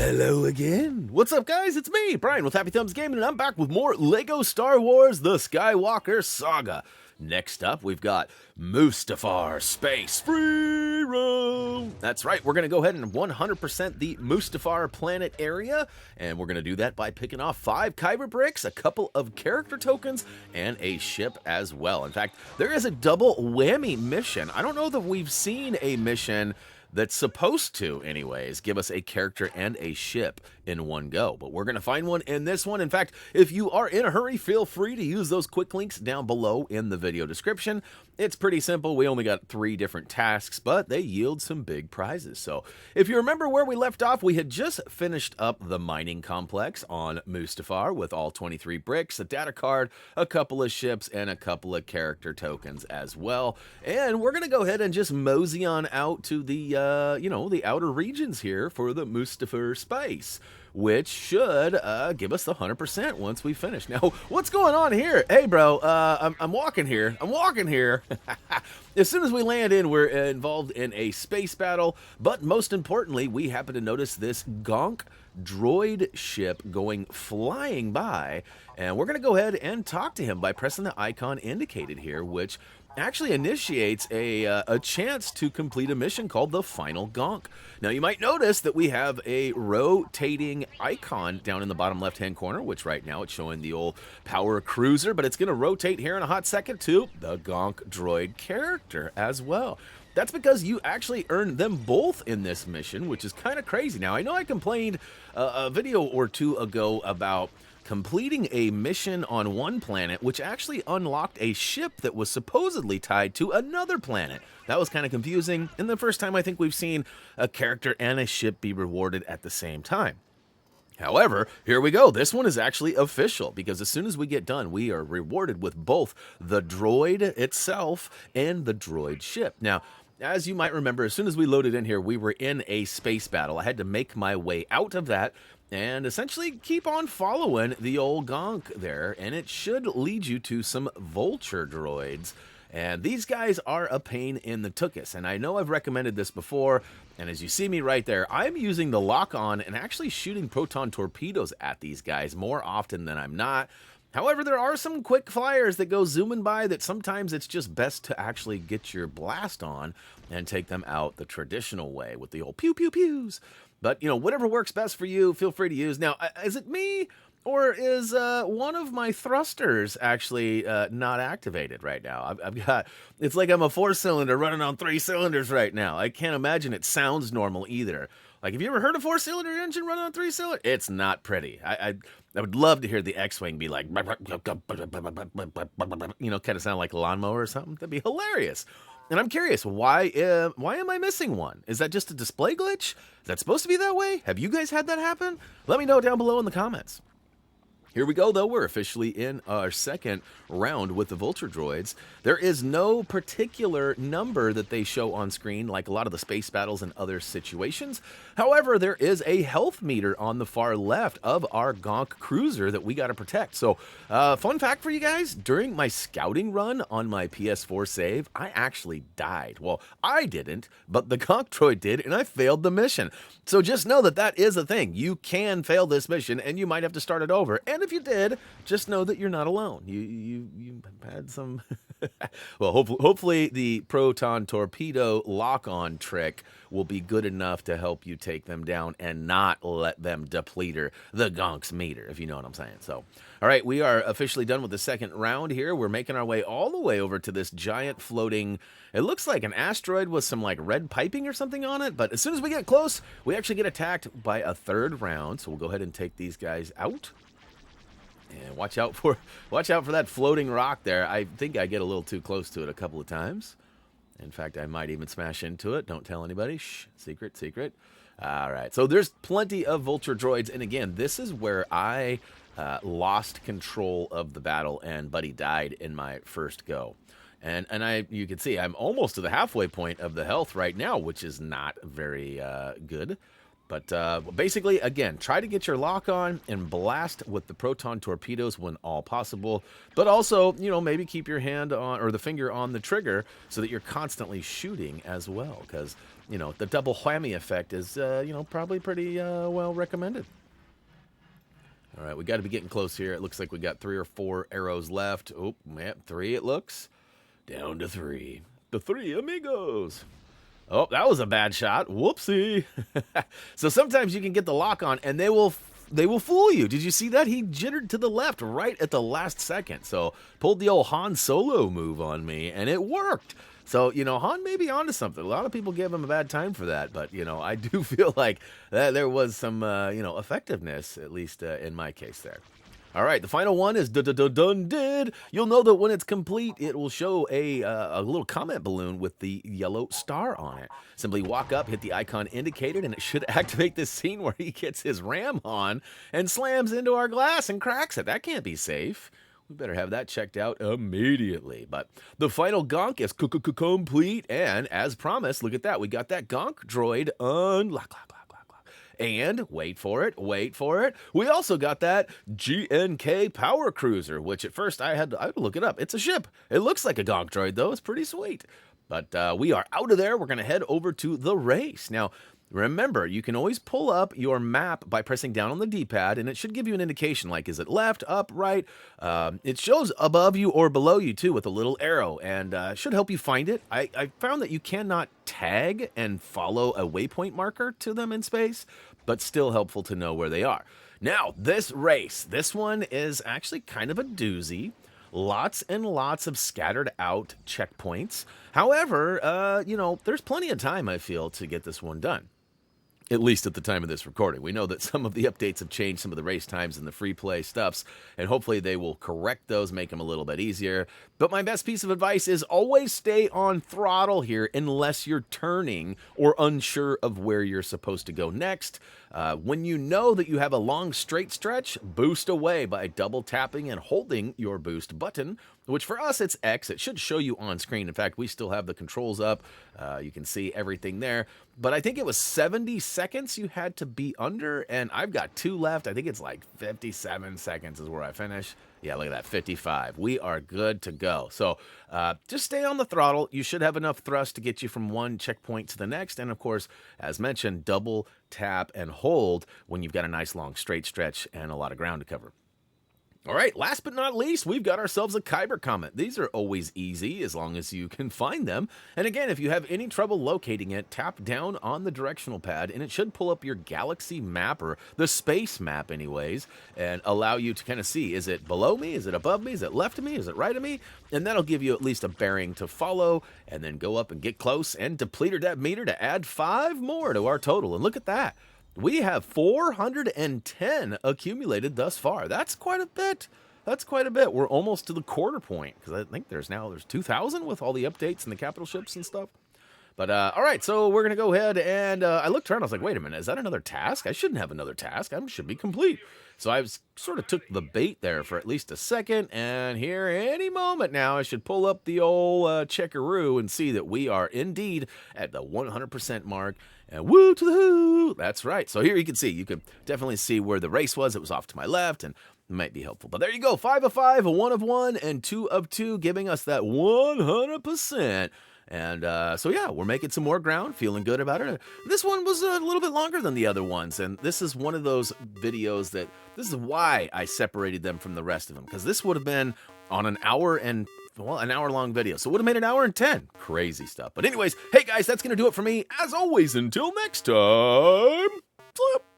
Hello again. What's up, guys? It's me, Brian, with HappyThumbsGaming, and I'm back with more LEGO Star Wars The Skywalker Saga. Next up, we've got Mustafar Space Free Roam. That's right, we're going to go ahead and 100% the Mustafar planet area, and we're going to do that by picking off 5 Kyber bricks, a couple of character tokens, and a ship as well. In fact, there is a double whammy mission. I don't know that we've seen a mission that's supposed to, anyways, give us a character and a ship in one go. But we're going to find one in this one. In fact, if you are in a hurry, feel free to use those quick links down below in the video description. It's pretty simple. We only got 3 different tasks, but they yield some big prizes. So if you remember where we left off, we had just finished up the mining complex on Mustafar with all 23 bricks, a data card, a couple of ships, and a couple of character tokens as well. And we're going to go ahead and just mosey on out to the the outer regions here for the Mustafar Space, which should give us the 100% once we finish. Now, what's going on here? Hey, bro, I'm walking here. As soon as we land in, we're involved in a space battle, but most importantly, we happen to notice this Gonk droid ship going flying by, and we're going to go ahead and talk to him by pressing the icon indicated here, which actually initiates a chance to complete a mission called the Final Gonk. Now, you might notice that we have a rotating icon down in the bottom left-hand corner, which right now it's showing the old power cruiser, but it's going to rotate here in a hot second to the Gonk droid character as well. That's because you actually earned them both in this mission, which is kind of crazy. Now, I know I complained a video or two ago about completing a mission on one planet, which actually unlocked a ship that was supposedly tied to another planet. That was kind of confusing, and the first time I think we've seen a character and a ship be rewarded at the same time. However, here we go. This one is actually official, because as soon as we get done, we are rewarded with both the droid itself and the droid ship. Now, as you might remember, as soon as we loaded in here, we were in a space battle. I had to make my way out of that and essentially keep on following the old Gonk there, and it should lead you to some vulture droids. And these guys are a pain in the tuchus, and I know I've recommended this before, and as you see me right there, I'm using the lock-on and actually shooting proton torpedoes at these guys more often than I'm not. However, there are some quick flyers that go zooming by that sometimes it's just best to actually get your blast on and take them out the traditional way with the old pew-pew-pews. But, whatever works best for you, feel free to use. Now, is it me, or is one of my thrusters actually not activated right now? I've got, it's like I'm a 4-cylinder running on 3 cylinders right now. I can't imagine it sounds normal either. Like, have you ever heard a 4-cylinder engine running on 3 cylinders? It's not pretty. I would love to hear the X-Wing be like, kind of sound like a lawnmower or something. That'd be hilarious. And I'm curious, why am I missing one? Is that just a display glitch? Is that supposed to be that way? Have you guys had that happen? Let me know down below in the comments. Here we go, though. We're officially in our second round with the Vulture droids. There is no particular number that they show on screen like a lot of the space battles and other situations. However, there is a health meter on the far left of our Gonk cruiser that we got to protect. So, fun fact for you guys, during my scouting run on my PS4 save, I actually died. Well, I didn't, but the Gonk droid did, and I failed the mission. So just know that that is a thing. You can fail this mission, and you might have to start it over. And if you did, just know that you're not alone. You had some well, hopefully the proton torpedo lock-on trick will be good enough to help you take them down and not let them deplete the Gonk's meter, if you know what I'm saying. So, all right, we are officially done with the second round here. We're making our way all the way over to this giant floating, it looks like an asteroid with some like red piping or something on it, but as soon as we get close, we actually get attacked by a third round. So we'll go ahead and take these guys out. And watch out for that floating rock there. I think I get a little too close to it a couple of times. In fact, I might even smash into it. Don't tell anybody. Shh. Secret, secret. All right. So there's plenty of vulture droids. And again, this is where I lost control of the battle and Buddy died in my first go. And you can see I'm almost to the halfway point of the health right now, which is not very good. But basically, again, try to get your lock on and blast with the proton torpedoes when all possible. But also, you know, maybe keep your hand on, or the finger on the trigger so that you're constantly shooting as well. Because, you know, the double whammy effect is, you know, probably pretty well recommended. All right, we got to be getting close here. It looks like we got 3 or 4 arrows left. Oh, man, 3 it looks. Down to 3. The 3 amigos. Oh, that was a bad shot. Whoopsie. So sometimes you can get the lock on, and they will fool you. Did you see that? He jittered to the left right at the last second. So pulled the old Han Solo move on me, and it worked. So, you know, Han may be onto something. A lot of people give him a bad time for that, but, you know, I do feel like there was some, you know, effectiveness, at least in my case there. All right, the final one is done did. You'll know that when it's complete, it will show a little Comet balloon with the yellow star on it. Simply walk up, hit the icon indicated, and it should activate this scene where he gets his ram on and slams into our glass and cracks it. That can't be safe. We better have that checked out immediately. But the final Gonk is complete, and as promised, look at that. We got that Gonk droid unlocked. And wait for it. We also got that GNK power cruiser, which at first I had to look it up. It's a ship. It looks like a Gonk droid, though. It's pretty sweet. But we are out of there. We're going to head over to the race. Now, remember, you can always pull up your map by pressing down on the D-pad, and it should give you an indication, like, is it left, up, right? It shows above you or below you, too, with a little arrow, and should help you find it. I found that you cannot tag and follow a waypoint marker to them in space, but still helpful to know where they are. Now, this race, this one is actually kind of a doozy. Lots and lots of scattered out checkpoints. However, you know, there's plenty of time, I feel, to get this one done. At least at the time of this recording. We know that some of the updates have changed some of the race times and the free play stuffs, and hopefully they will correct those, make them a little bit easier. But my best piece of advice is always stay on throttle here unless you're turning or unsure of where you're supposed to go next. When you know that you have a long straight stretch, boost away by double tapping and holding your boost button, which for us it's X. It should show you on screen. In fact, we still have the controls up. You can see everything there. But I think it was 70 seconds you had to be under, and I've got 2 left. I think it's like 57 seconds is where I finish. Yeah, look at that, 55. We are good to go. So just stay on the throttle. You should have enough thrust to get you from one checkpoint to the next. And of course, as mentioned, double tap and hold when you've got a nice long straight stretch and a lot of ground to cover. All right, last but not least, we've got ourselves a Kyber Comet. These are always easy as long as you can find them. And again, if you have any trouble locating it, tap down on the directional pad and it should pull up your galaxy map, or the space map anyways, and allow you to kind of see, is it below me? Is it above me? Is it left of me? Is it right of me? And that'll give you at least a bearing to follow, and then go up and get close and deplete that meter to add 5 more to our total. And look at that. We have 410 accumulated thus far. That's quite a bit. We're almost to the quarter point, because I think there's 2,000 with all the updates and the capital ships and stuff. But all right, so we're gonna go ahead and I looked around. I was like, wait a minute, is that another task? I shouldn't have another task. I should be complete. So I sort of took the bait there for at least a second, and here any moment now I should pull up the old checkaroo and see that we are indeed at the 100% mark. And woo to the who! That's right. So here you can see, you can definitely see where the race was. It was off to my left, and it might be helpful. But there you go, 5 of 5, a 1 of 1, and 2 of 2, giving us that 100%. And so yeah, we're making some more ground, feeling good about it. This one was a little bit longer than the other ones, and this is one of those videos that, this is why I separated them from the rest of them, because this would have been on an hour-long video. So it would have made an hour and 10. Crazy stuff. But anyways, hey guys, that's going to do it for me. As always, until next time, flip.